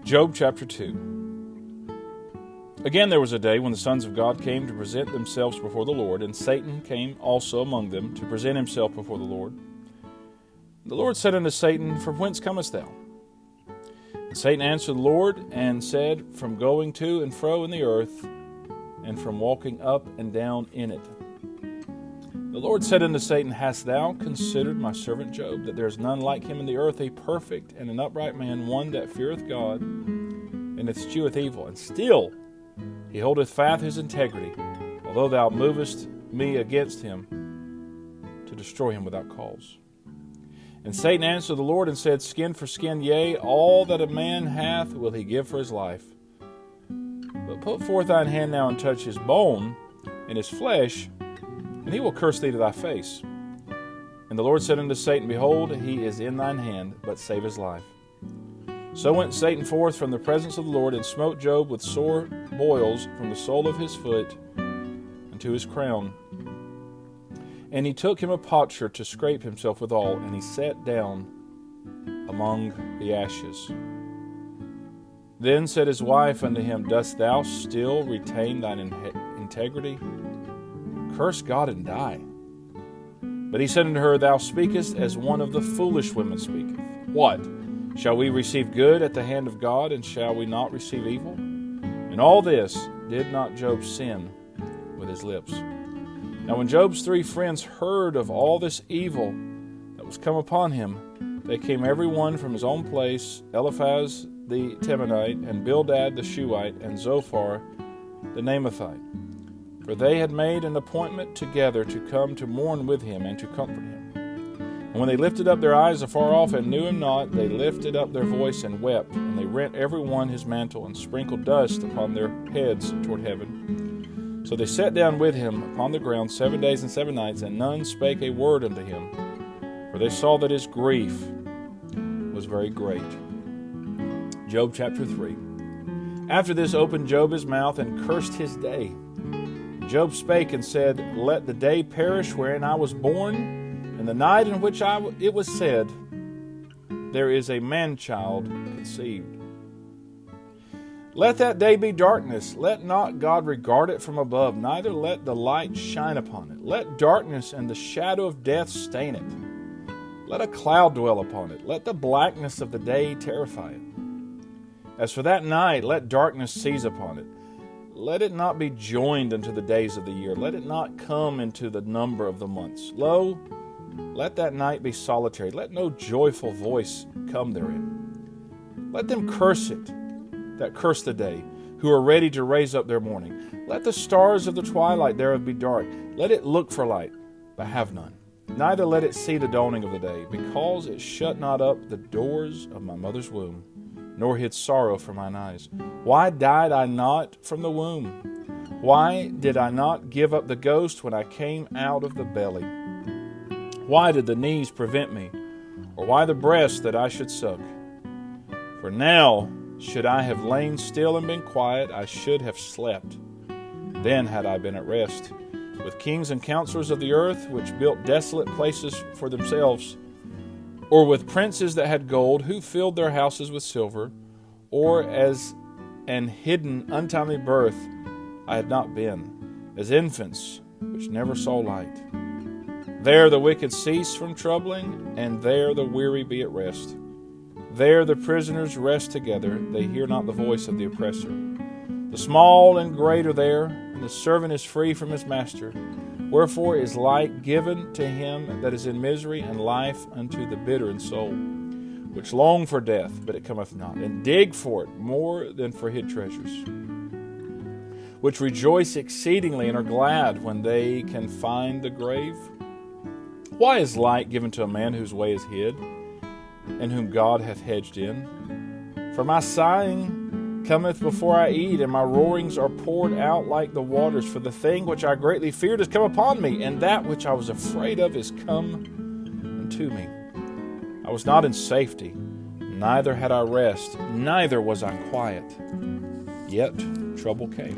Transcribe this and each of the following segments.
Job chapter 2. Again there was a day when the sons of God came to present themselves before the Lord, and Satan came also among them to present himself before the Lord. The Lord said unto Satan, From whence comest thou? And Satan answered the Lord, and said, From going to and fro in the earth, and from walking up and down in it. The Lord said unto Satan, Hast thou considered my servant Job, that there is none like him in the earth, a perfect and an upright man, one that feareth God, and escheweth evil? And still he holdeth fast his integrity, although thou movest me against him, to destroy him without cause. And Satan answered the Lord, and said, Skin for skin, yea, all that a man hath will he give for his life. But put forth thine hand now, and touch his bone and his flesh, and he will curse thee to thy face. And the Lord said unto Satan, Behold, he is in thine hand, but save his life. So went Satan forth from the presence of the Lord, and smote Job with sore boils from the sole of his foot unto his crown. And he took him a potsherd to scrape himself withal, and he sat down among the ashes. Then said his wife unto him, Dost thou still retain thine integrity? Curse God and die. But he said unto her, Thou speakest as one of the foolish women speaketh. What? Shall we receive good at the hand of God, and shall we not receive evil? In all this did not Job sin with his lips. Now when Job's 3 friends heard of all this evil that was come upon him, they came every one from his own place, Eliphaz the Temanite, and Bildad the Shuhite, and Zophar the Naamathite. For they had made an appointment together to come to mourn with him and to comfort him. And when they lifted up their eyes afar off and knew him not, they lifted up their voice and wept, and they rent every one his mantle, and sprinkled dust upon their heads toward heaven. So they sat down with him upon the ground 7 days and 7 nights, and none spake a word unto him, for they saw that his grief was very great. Job chapter 3. After this opened Job his mouth, and cursed his day. Job spake and said, Let the day perish wherein I was born, and the night in which it was said, There is a man-child conceived. Let that day be darkness. Let not God regard it from above, neither let the light shine upon it. Let darkness and the shadow of death stain it. Let a cloud dwell upon it. Let the blackness of the day terrify it. As for that night, let darkness seize upon it. Let it not be joined unto the days of the year. Let it not come into the number of the months. Lo, let that night be solitary. Let no joyful voice come therein. Let them curse it that curse the day, who are ready to raise up their mourning. Let the stars of the twilight thereof be dark. Let it look for light, but have none. Neither let it see the dawning of the day, because it shut not up the doors of my mother's womb, nor hid sorrow from mine eyes. Why died I not from the womb? Why did I not give up the ghost when I came out of the belly? Why did the knees prevent me, or why the breast that I should suck? For now should I have lain still and been quiet, I should have slept. Then had I been at rest, with kings and counselors of the earth, which built desolate places for themselves, or with princes that had gold, who filled their houses with silver, or as an hidden untimely birth I had not been, as infants which never saw light. There the wicked cease from troubling, and there the weary be at rest. There the prisoners rest together, they hear not the voice of the oppressor. The small and great are there, and the servant is free from his master. Wherefore is light given to him that is in misery, and life unto the bitter in soul, which long for death, but it cometh not, and dig for it more than for hid treasures, which rejoice exceedingly and are glad when they can find the grave. Why is light given to a man whose way is hid, and whom God hath hedged in? For my sighing cometh before I eat, and my roarings are poured out like the waters. For the thing which I greatly feared is come upon me, and that which I was afraid of is come unto me. I was not in safety, neither had I rest, neither was I quiet. Yet trouble came.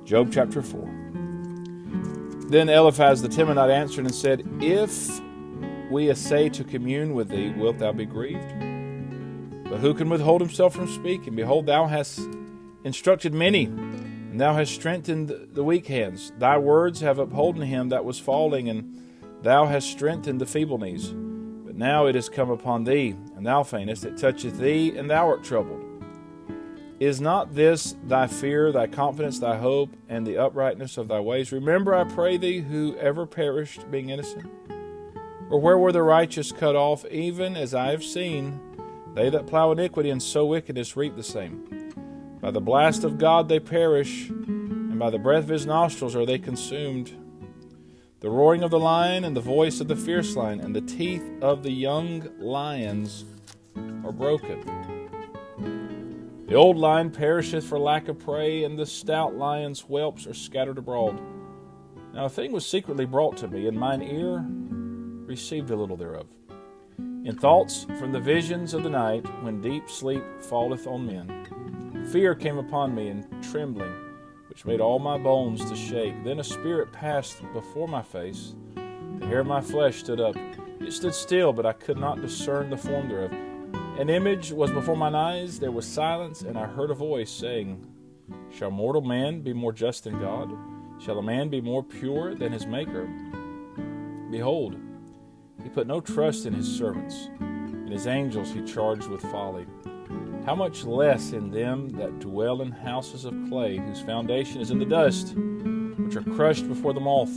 Job chapter 4. Then Eliphaz the Temanite answered and said, If we essay to commune with thee, wilt thou be grieved? But who can withhold himself from speaking? Behold, thou hast instructed many, and thou hast strengthened the weak hands. Thy words have upholden him that was falling, and thou hast strengthened the feeble knees. But now it is come upon thee, and thou faintest. It toucheth thee, and thou art troubled. Is not this thy fear, thy confidence, thy hope, and the uprightness of thy ways? Remember, I pray thee, who ever perished, being innocent? Or where were the righteous cut off, even as I have seen? They that plow iniquity and sow wickedness reap the same. By the blast of God they perish, and by the breath of his nostrils are they consumed. The roaring of the lion, and the voice of the fierce lion, and the teeth of the young lions are broken. The old lion perisheth for lack of prey, and the stout lion's whelps are scattered abroad. Now a thing was secretly brought to me, and mine ear received a little thereof. In thoughts from the visions of the night, when deep sleep falleth on men, fear came upon me, and trembling, which made all my bones to shake. Then a spirit passed before my face. The hair of my flesh stood up. It stood still, but I could not discern the form thereof. An image was before mine eyes. There was silence, and I heard a voice saying, Shall mortal man be more just than God? Shall a man be more pure than his Maker? Behold, he put no trust in his servants, and his angels he charged with folly. How much less in them that dwell in houses of clay, whose foundation is in the dust, which are crushed before the moth.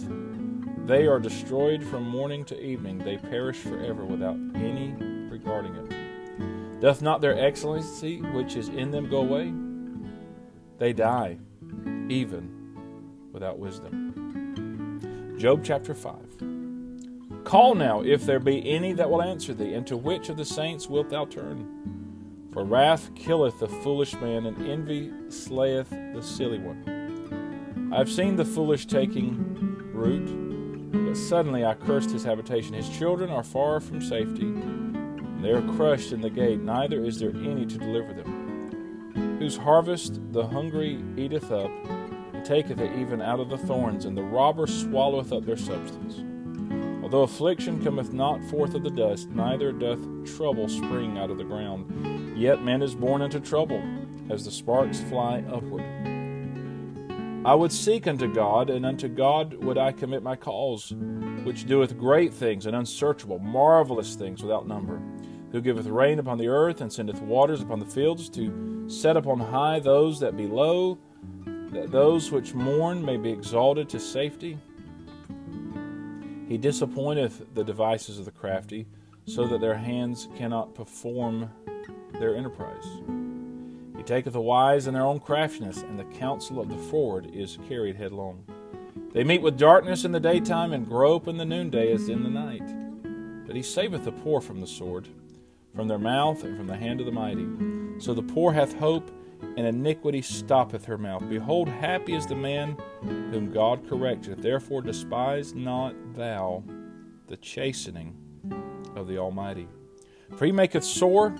They are destroyed from morning to evening. They perish forever without any regarding it. Doth not their excellency which is in them go away? They die, even without wisdom. Job chapter 5. Call now, if there be any that will answer thee, and to which of the saints wilt thou turn? For wrath killeth the foolish man, and envy slayeth the silly one. I have seen the foolish taking root, but suddenly I cursed his habitation. His children are far from safety, and they are crushed in the gate, neither is there any to deliver them. Whose harvest the hungry eateth up, and taketh it even out of the thorns, and the robber swalloweth up their substance. Although affliction cometh not forth of the dust, neither doth trouble spring out of the ground, yet man is born into trouble, as the sparks fly upward. I would seek unto God, and unto God would I commit my cause, which doeth great things and unsearchable, marvelous things without number, who giveth rain upon the earth, and sendeth waters upon the fields, to set upon high those that be low, that those which mourn may be exalted to safety. He disappointeth the devices of the crafty, so that their hands cannot perform their enterprise. He taketh the wise in their own craftiness, and the counsel of the froward is carried headlong. They meet with darkness in the daytime, and grope in the noonday as in the night. But he saveth the poor from the sword, from their mouth, and from the hand of the mighty. So the poor hath hope, and iniquity stoppeth her mouth. Behold, happy is the man whom God correcteth. Therefore despise not thou the chastening of the Almighty. For he maketh sore,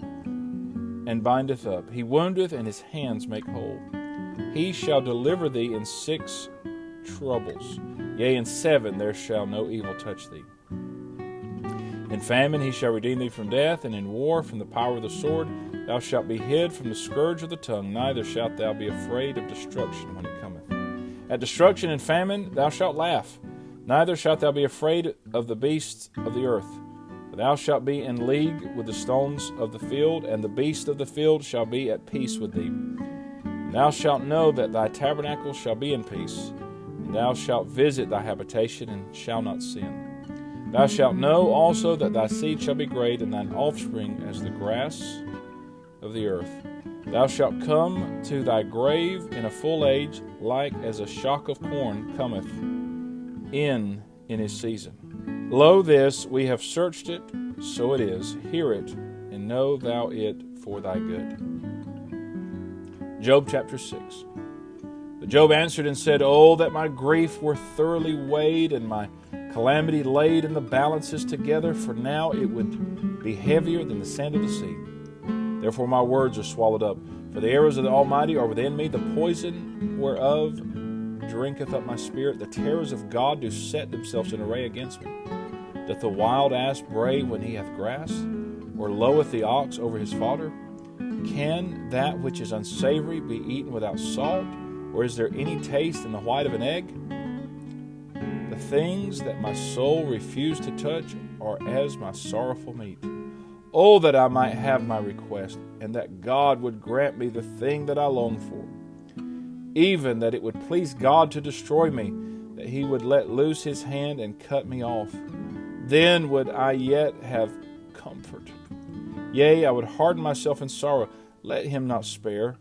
and bindeth up. He woundeth, and his hands make whole. He shall deliver thee in 6 troubles. Yea, in 7 there shall no evil touch thee. In famine he shall redeem thee from death, and in war from the power of the sword. Thou shalt be hid from the scourge of the tongue, neither shalt thou be afraid of destruction when it cometh. At destruction and famine thou shalt laugh, neither shalt thou be afraid of the beasts of the earth. For thou shalt be in league with the stones of the field, and the beasts of the field shall be at peace with thee. And thou shalt know that thy tabernacle shall be in peace, and thou shalt visit thy habitation, and shall not sin. Thou shalt know also that thy seed shall be great, and thine offspring as the grass of the earth. Thou shalt come to thy grave in a full age, like as a shock of corn cometh in his season. Lo, this, we have searched it, so it is. Hear it, and know thou it for thy good. Job chapter 6. But Job answered and said, Oh, that my grief were thoroughly weighed, and my calamity laid in the balances together, for now it would be heavier than the sand of the sea. Therefore my words are swallowed up. For the arrows of the Almighty are within me, the poison whereof drinketh up my spirit. The terrors of God do set themselves in array against me. Doth the wild ass bray when he hath grass? Or loweth the ox over his fodder? Can that which is unsavory be eaten without salt? Or is there any taste in the white of an egg? The things that my soul refused to touch are as my sorrowful meat. Oh, that I might have my request, and that God would grant me the thing that I long for. Even that it would please God to destroy me, that he would let loose his hand and cut me off. Then would I yet have comfort. Yea, I would harden myself in sorrow. Let him not spare,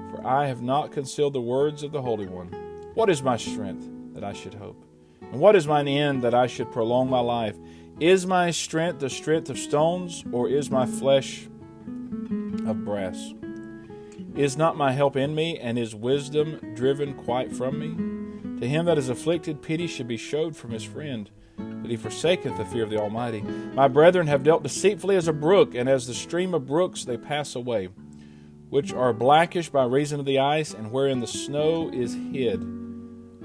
for I have not concealed the words of the Holy One. What is my strength, that I should hope? And what is mine end, that I should prolong my life? Is my strength the strength of stones, or is my flesh of brass? Is not my help in me, and is wisdom driven quite from me? To him that is afflicted, pity should be showed from his friend, but he forsaketh the fear of the Almighty. My brethren have dealt deceitfully as a brook, and as the stream of brooks they pass away, which are blackish by reason of the ice, and wherein the snow is hid.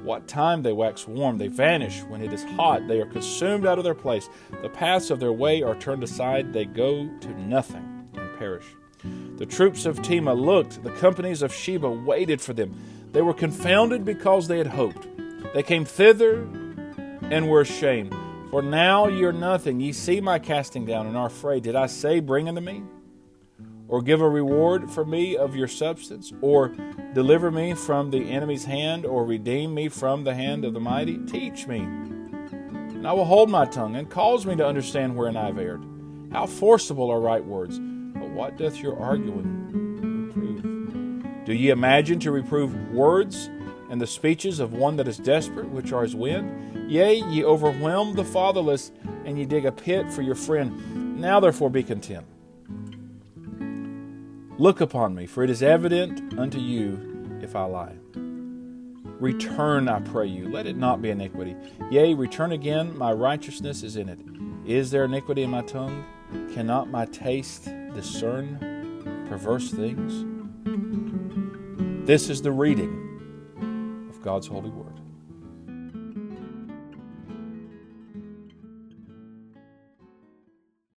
What time they wax warm, they vanish. When it is hot, they are consumed out of their place. The paths of their way are turned aside. They go to nothing and perish. The troops of Tema looked. The companies of Sheba waited for them. They were confounded because they had hoped. They came thither and were ashamed. For now ye are nothing. Ye see my casting down and are afraid. Did I say, bring unto me? Or give a reward for me of your substance? Or deliver me from the enemy's hand? Or redeem me from the hand of the mighty? Teach me, and I will hold my tongue, and cause me to understand wherein I have erred. How forcible are right words, but what doth your arguing reprove? Do ye imagine to reprove words and the speeches of one that is desperate, which are as wind? Yea, ye overwhelm the fatherless, and ye dig a pit for your friend. Now therefore be content. Look upon me, for it is evident unto you if I lie. Return, I pray you, let it not be iniquity. Yea, return again, my righteousness is in it. Is there iniquity in my tongue? Cannot my taste discern perverse things? This is the reading of God's holy word.